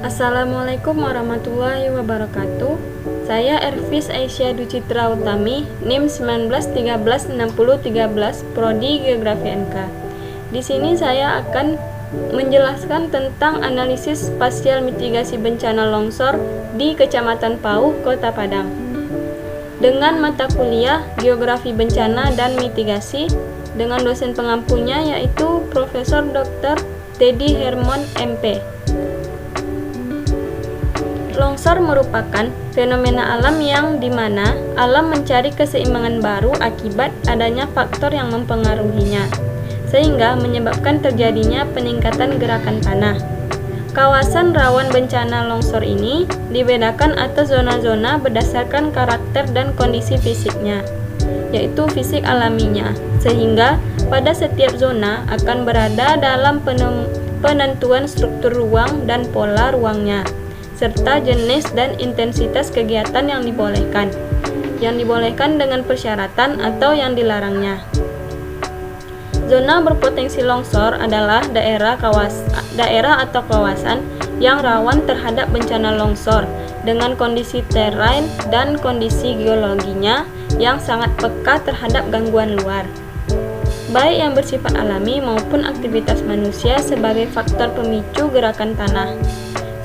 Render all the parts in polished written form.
Assalamualaikum warahmatullahi wabarakatuh. Saya Ervis Aisyah Ducitra Utami, NIM 19136013, Prodi Geografi NK. Di sini saya akan menjelaskan tentang analisis spasial mitigasi bencana longsor di Kecamatan Pauh, Kota Padang. Dengan mata kuliah Geografi Bencana dan Mitigasi dengan dosen pengampunya yaitu Profesor Dr. Teddy Hermon MP. Longsor merupakan fenomena alam yang dimana alam mencari keseimbangan baru akibat adanya faktor yang mempengaruhinya, sehingga menyebabkan terjadinya peningkatan gerakan tanah. Kawasan rawan bencana longsor ini dibedakan atas zona-zona berdasarkan karakter dan kondisi fisiknya, yaitu fisik alaminya, sehingga pada setiap zona akan berada dalam penentuan struktur ruang dan pola ruangnya, serta jenis dan intensitas kegiatan yang dibolehkan dengan persyaratan atau yang dilarangnya. Zona berpotensi longsor adalah daerah atau kawasan yang rawan terhadap bencana longsor dengan kondisi terrain dan kondisi geologinya yang sangat peka terhadap gangguan luar, baik yang bersifat alami maupun aktivitas manusia sebagai faktor pemicu gerakan tanah,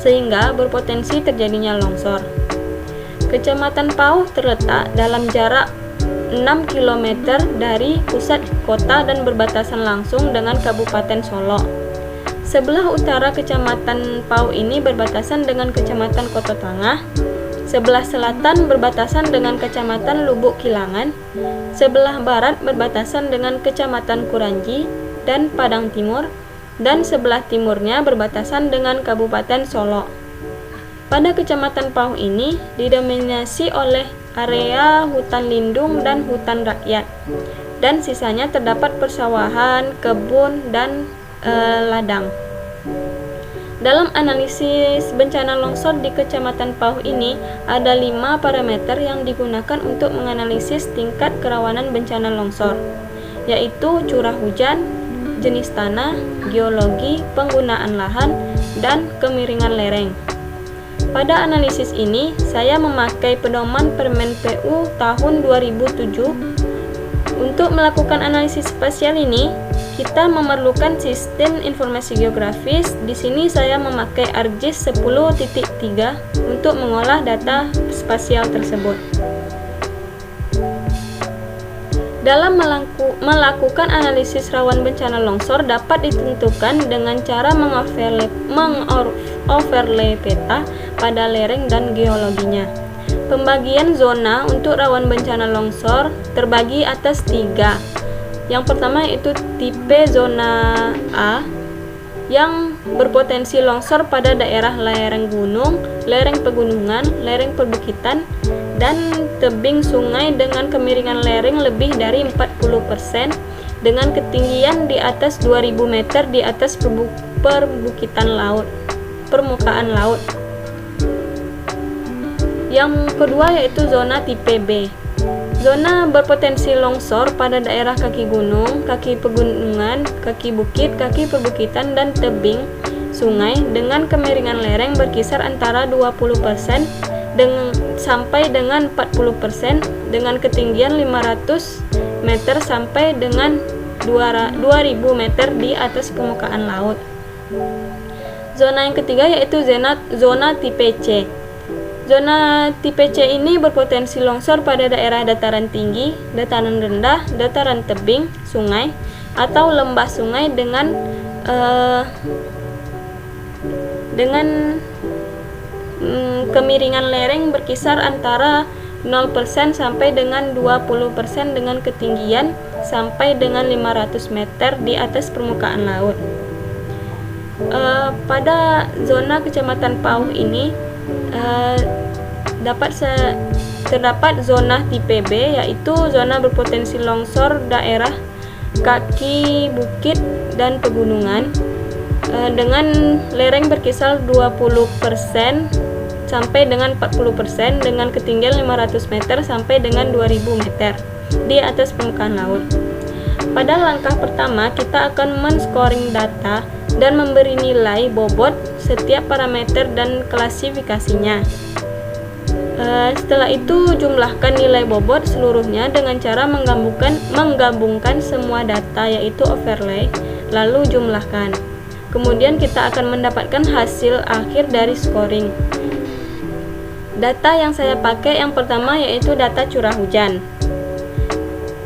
sehingga berpotensi terjadinya longsor. Kecamatan Pauh terletak dalam jarak 6 km dari pusat kota dan berbatasan langsung dengan Kabupaten Solok. Sebelah utara Kecamatan Pauh ini berbatasan dengan Kecamatan Koto Tangah, sebelah selatan berbatasan dengan Kecamatan Lubuk Kilangan, sebelah barat berbatasan dengan Kecamatan Kuranji dan Padang Timur, dan sebelah timurnya berbatasan dengan Kabupaten Solok. Pada Kecamatan Pauh ini didominasi oleh area hutan lindung dan hutan rakyat, dan sisanya terdapat persawahan, kebun, dan ladang. Dalam analisis bencana longsor di Kecamatan Pauh ini ada 5 parameter yang digunakan untuk menganalisis tingkat kerawanan bencana longsor, yaitu curah hujan, jenis tanah, geologi, penggunaan lahan, dan kemiringan lereng. Pada analisis ini, saya memakai pedoman Permen PU tahun 2007. Untuk melakukan analisis spasial ini, kita memerlukan sistem informasi geografis. Di sini saya memakai ArcGIS 10.3 untuk mengolah data spasial tersebut. Dalam melakukan analisis rawan bencana longsor dapat ditentukan dengan cara mengoverlay peta pada lereng dan geologinya. Pembagian zona untuk rawan bencana longsor terbagi atas 3. Yang pertama yaitu tipe zona A yang berpotensi longsor pada daerah lereng gunung, lereng pegunungan, lereng perbukitan, dan tebing sungai dengan kemiringan lereng lebih dari 40% dengan ketinggian di atas 2000 meter di atas permukaan laut. Yang kedua yaitu zona tipe B. Zona berpotensi longsor pada daerah kaki gunung, kaki pegunungan, kaki bukit, kaki perbukitan, dan tebing sungai dengan kemiringan lereng berkisar antara 20% sampai dengan 40% dengan ketinggian 500 meter sampai dengan 2000 meter di atas permukaan laut. Zona yang ketiga yaitu zona tipe C. Zona tipe C ini berpotensi longsor pada daerah dataran tinggi, dataran rendah, dataran tebing, sungai, atau lembah sungai dengan kemiringan lereng berkisar antara 0% sampai dengan 20% dengan ketinggian sampai dengan 500 meter di atas permukaan laut. Pada zona Kecamatan Pauh ini terdapat zona tipe B, yaitu zona berpotensi longsor daerah kaki bukit dan pegunungan dengan lereng berkisar 20% sampai dengan 40% dengan ketinggian 500 meter sampai dengan 2000 meter di atas permukaan laut. Pada langkah pertama, kita akan men-scoring data data dan memberi nilai bobot setiap parameter dan klasifikasinya. Setelah itu jumlahkan nilai bobot seluruhnya dengan cara menggabungkan semua data, yaitu overlay, lalu jumlahkan. Kemudian kita akan mendapatkan hasil akhir dari scoring. Data yang saya pakai yang pertama yaitu data curah hujan.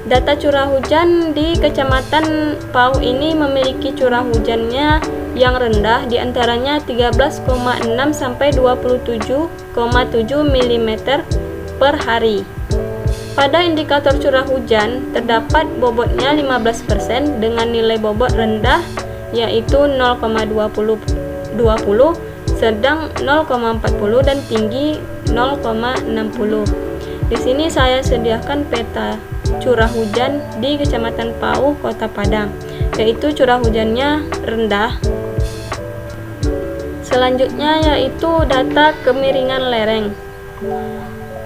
Data curah hujan di Kecamatan Pau ini memiliki curah hujannya yang rendah, diantaranya 13,6 sampai 27,7 mm per hari. Pada indikator curah hujan terdapat bobotnya 15% dengan nilai bobot rendah yaitu 0,20, sedang 0,40 dan tinggi 0,60. Di sini saya sediakan peta curah hujan di Kecamatan Pau, Kota Padang, yaitu curah hujannya rendah. Selanjutnya yaitu data kemiringan lereng.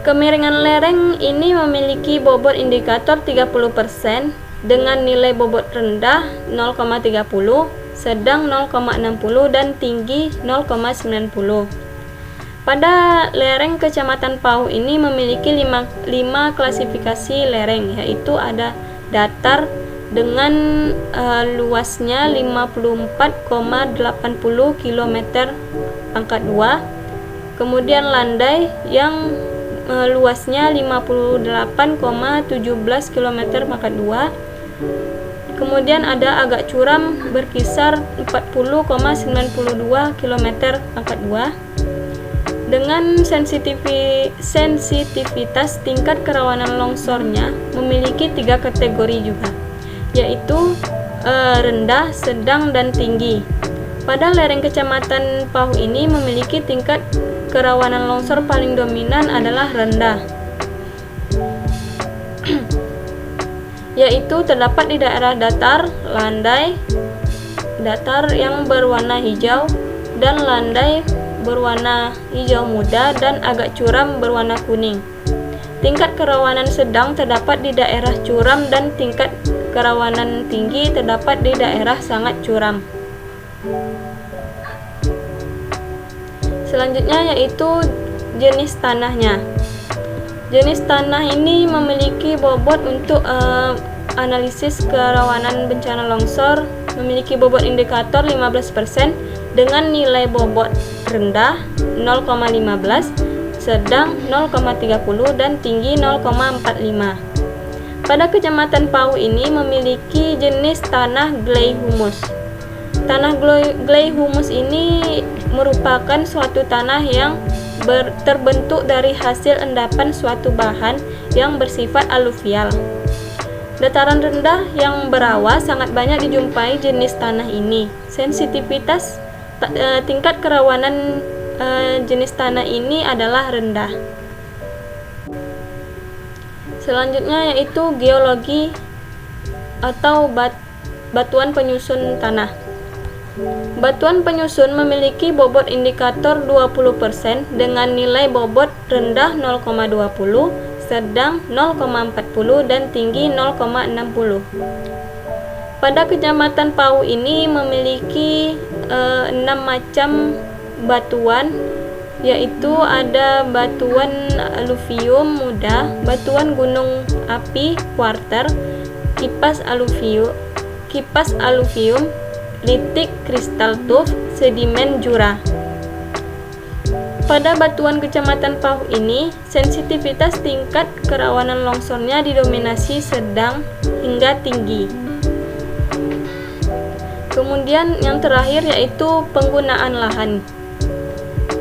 Kemiringan lereng ini memiliki bobot indikator 30% dengan nilai bobot rendah 0,30, sedang 0,60 dan tinggi 0,90. Pada lereng Kecamatan Pau ini memiliki 5 klasifikasi lereng, yaitu ada datar dengan luasnya 54,80 km pangkat 2, kemudian landai yang luasnya 58,17 km pangkat 2, kemudian ada agak curam berkisar 40,92 km pangkat 2, dengan sensitivitas tingkat kerawanan longsornya memiliki 3 kategori juga, yaitu rendah, sedang, dan tinggi. Pada lereng Kecamatan Pau ini memiliki tingkat kerawanan longsor paling dominan adalah rendah, yaitu terdapat di daerah datar, landai, datar yang berwarna hijau, dan landai berwarna hijau muda dan agak curam berwarna kuning. Tingkat kerawanan sedang terdapat di daerah curam dan tingkat kerawanan tinggi terdapat di daerah sangat curam. Selanjutnya yaitu jenis tanahnya. Jenis tanah ini memiliki bobot untuk analisis kerawanan bencana longsor, memiliki bobot indikator 15% dengan nilai bobot rendah 0,15, sedang 0,30 dan tinggi 0,45. Pada Kecamatan Pau ini memiliki jenis tanah clay humus. Tanah clay humus ini merupakan suatu tanah yang terbentuk dari hasil endapan suatu bahan yang bersifat aluvial. Dataran rendah yang berawa sangat banyak dijumpai jenis tanah ini. Sensitivitas tingkat kerawanan jenis tanah ini adalah rendah. Selanjutnya yaitu geologi atau batuan penyusun tanah. Batuan penyusun memiliki bobot indikator 20% dengan nilai bobot rendah 0,20, sedang 0,40 dan tinggi 0,60. Pada Kecamatan Pau ini memiliki 6 macam batuan, yaitu ada batuan aluvium muda, batuan gunung api kuarter, kipas aluvium, litik kristal tuff, sedimen jura. Pada batuan Kecamatan Pau ini, sensitivitas tingkat kerawanan longsornya didominasi sedang hingga tinggi. Kemudian yang terakhir yaitu penggunaan lahan.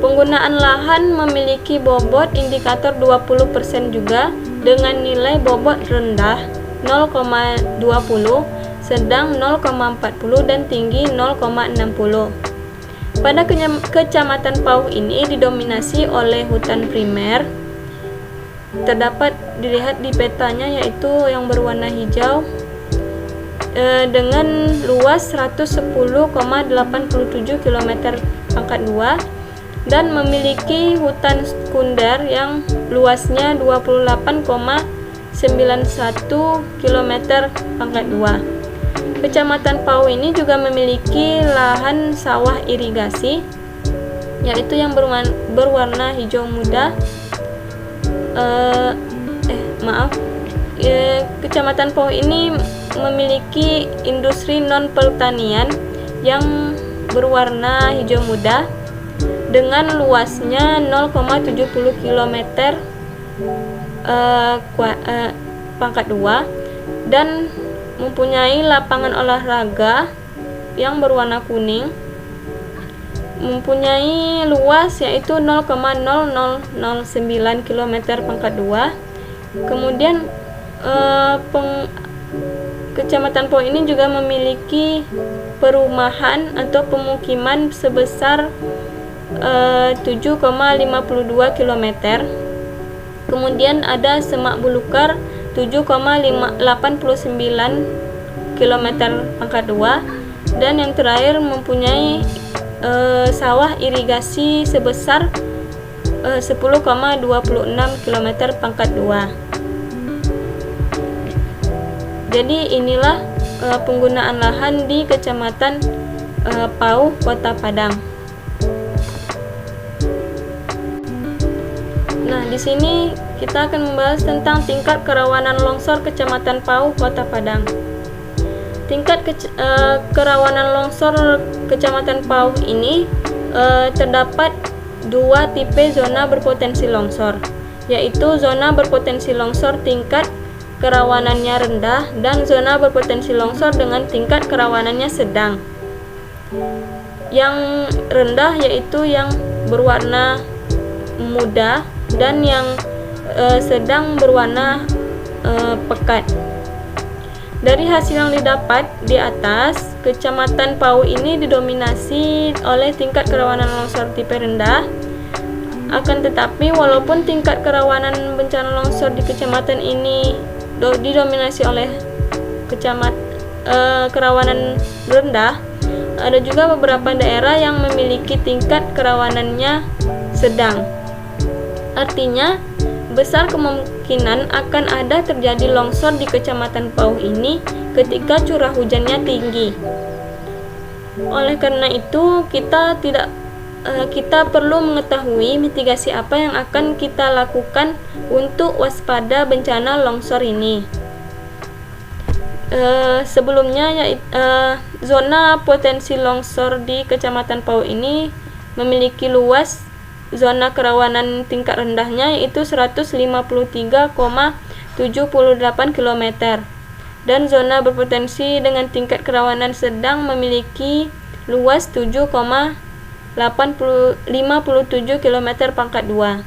Penggunaan lahan memiliki bobot indikator 20% juga dengan nilai bobot rendah 0,20, sedang 0,40 dan tinggi 0,60. Pada Kecamatan Pau ini didominasi oleh hutan primer. Terdapat dilihat di petanya yaitu yang berwarna hijau dengan luas 110,87 km pangkat 2 dan memiliki hutan sekunder yang luasnya 28,91 km pangkat 2. Kecamatan Pau ini juga memiliki lahan sawah irigasi, yaitu yang berwarna hijau muda. Kecamatan Pau ini memiliki industri non-pertanian yang berwarna hijau muda dengan luasnya 0,70 km pangkat 2 dan mempunyai lapangan olahraga yang berwarna kuning, mempunyai luas yaitu 0,0009 km pangkat 2. Kemudian Kecamatan Pau ini juga memiliki perumahan atau pemukiman sebesar 7,52 km. Kemudian ada semak belukar 7,89 km pangkat 2, dan yang terakhir mempunyai sawah irigasi sebesar 10,26 km pangkat 2. Jadi inilah penggunaan lahan di Kecamatan Pau, Kota Padang. Nah, di sini kita akan membahas tentang tingkat kerawanan longsor Kecamatan Pau, Kota Padang. Tingkat kerawanan longsor Kecamatan Pau ini terdapat dua tipe zona berpotensi longsor, yaitu zona berpotensi longsor tingkat kerawanannya rendah dan zona berpotensi longsor dengan tingkat kerawanannya sedang. Yang rendah yaitu yang berwarna muda dan yang sedang berwarna pekat. Dari hasil yang didapat di atas, Kecamatan Pau ini didominasi oleh tingkat kerawanan longsor tipe rendah. Akan tetapi walaupun tingkat kerawanan bencana longsor di kecamatan ini didominasi oleh kerawanan rendah, ada juga beberapa daerah yang memiliki tingkat kerawanannya sedang. Artinya, besar kemungkinan akan ada terjadi longsor di Kecamatan Pau ini ketika curah hujannya tinggi. Oleh karena itu, kita perlu mengetahui mitigasi apa yang akan kita lakukan untuk waspada bencana longsor ini. Sebelumnya, zona potensi longsor di Kecamatan Pau ini memiliki luas zona kerawanan tingkat rendahnya yaitu 153,78 km, dan zona berpotensi dengan tingkat kerawanan sedang memiliki luas 7,57 km pangkat 2.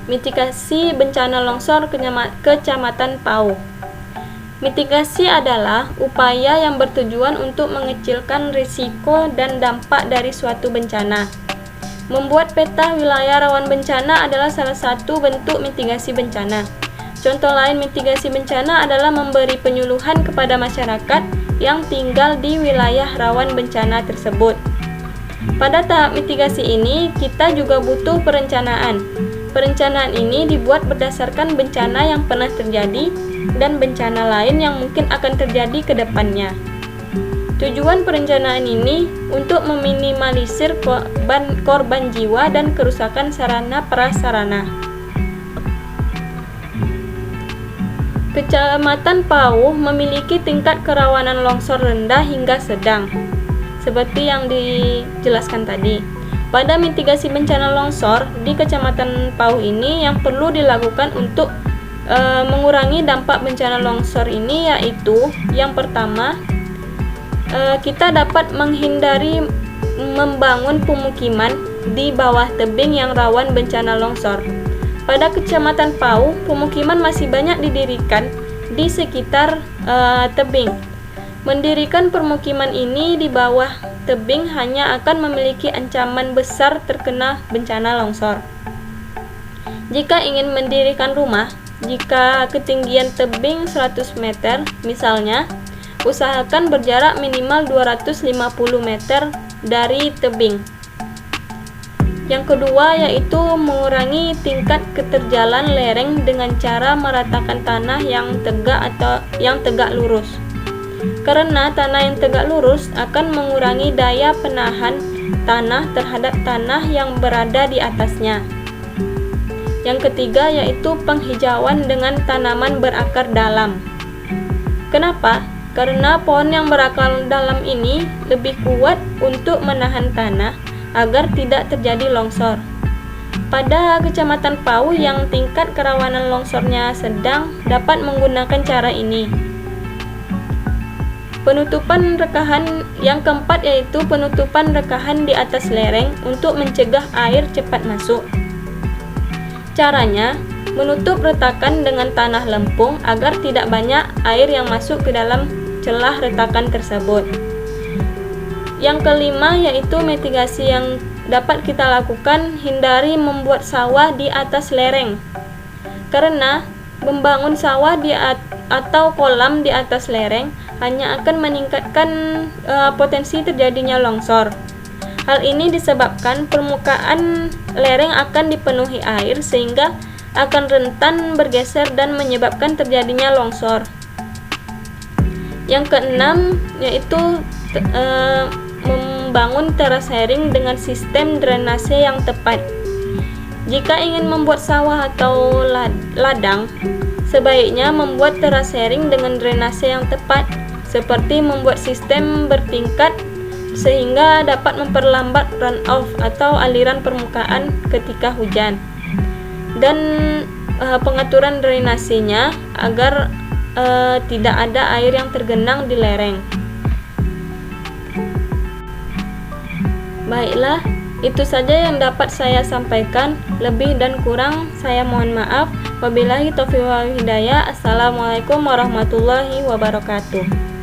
Mitigasi bencana longsor Kecamatan Pau. Mitigasi adalah upaya yang bertujuan untuk mengecilkan risiko dan dampak dari suatu bencana. Membuat peta wilayah rawan bencana adalah salah satu bentuk mitigasi bencana. Contoh lain mitigasi bencana adalah memberi penyuluhan kepada masyarakat yang tinggal di wilayah rawan bencana tersebut. Pada tahap mitigasi ini, kita juga butuh perencanaan. Perencanaan ini dibuat berdasarkan bencana yang pernah terjadi dan bencana lain yang mungkin akan terjadi ke depannya. Tujuan perencanaan ini untuk meminimalisir korban jiwa dan kerusakan sarana prasarana. Kecamatan Pau memiliki tingkat kerawanan longsor rendah hingga sedang, seperti yang dijelaskan tadi. Pada mitigasi bencana longsor di Kecamatan Pau ini yang perlu dilakukan untuk mengurangi dampak bencana longsor ini yaitu yang pertama, kita dapat menghindari membangun pemukiman di bawah tebing yang rawan bencana longsor. Pada Kecamatan Pau, pemukiman masih banyak didirikan di sekitar tebing. Mendirikan permukiman ini di bawah tebing hanya akan memiliki ancaman besar terkena bencana longsor. Jika ingin mendirikan rumah, jika ketinggian tebing 100 meter misalnya, usahakan berjarak minimal 250 meter dari tebing. Yang kedua yaitu mengurangi tingkat keterjalan lereng dengan cara meratakan tanah yang tegak atau yang tegak lurus. karena tanah yang tegak lurus akan mengurangi daya penahan tanah terhadap tanah yang berada di atasnya. Yang ketiga yaitu penghijauan dengan tanaman berakar dalam. Kenapa? Karena pohon yang berakar dalam ini lebih kuat untuk menahan tanah agar tidak terjadi longsor. Pada Kecamatan Pau yang tingkat kerawanan longsornya sedang, dapat menggunakan cara ini. Penutupan rekahan yang keempat yaitu penutupan rekahan di atas lereng untuk mencegah air cepat masuk. Caranya, menutup retakan dengan tanah lempung agar tidak banyak air yang masuk ke dalam celah retakan tersebut. Yang kelima yaitu mitigasi yang dapat kita lakukan, hindari membuat sawah di atas lereng. Karena membangun sawah atau kolam di atas lereng hanya akan meningkatkan potensi terjadinya longsor. Hal ini disebabkan permukaan lereng akan dipenuhi air sehingga akan rentan bergeser dan menyebabkan terjadinya longsor. Yang keenam yaitu membangun terasering dengan sistem drainase yang tepat. Jika ingin membuat sawah atau ladang, sebaiknya membuat terasering dengan drainase yang tepat, seperti membuat sistem bertingkat sehingga dapat memperlambat runoff atau aliran permukaan ketika hujan, dan pengaturan drainasenya agar tidak ada air yang tergenang di lereng. Baiklah, itu saja yang dapat saya sampaikan. Lebih dan kurang saya mohon maaf. Wabillahi taufiq wal hidayah. Assalamualaikum warahmatullahi wabarakatuh.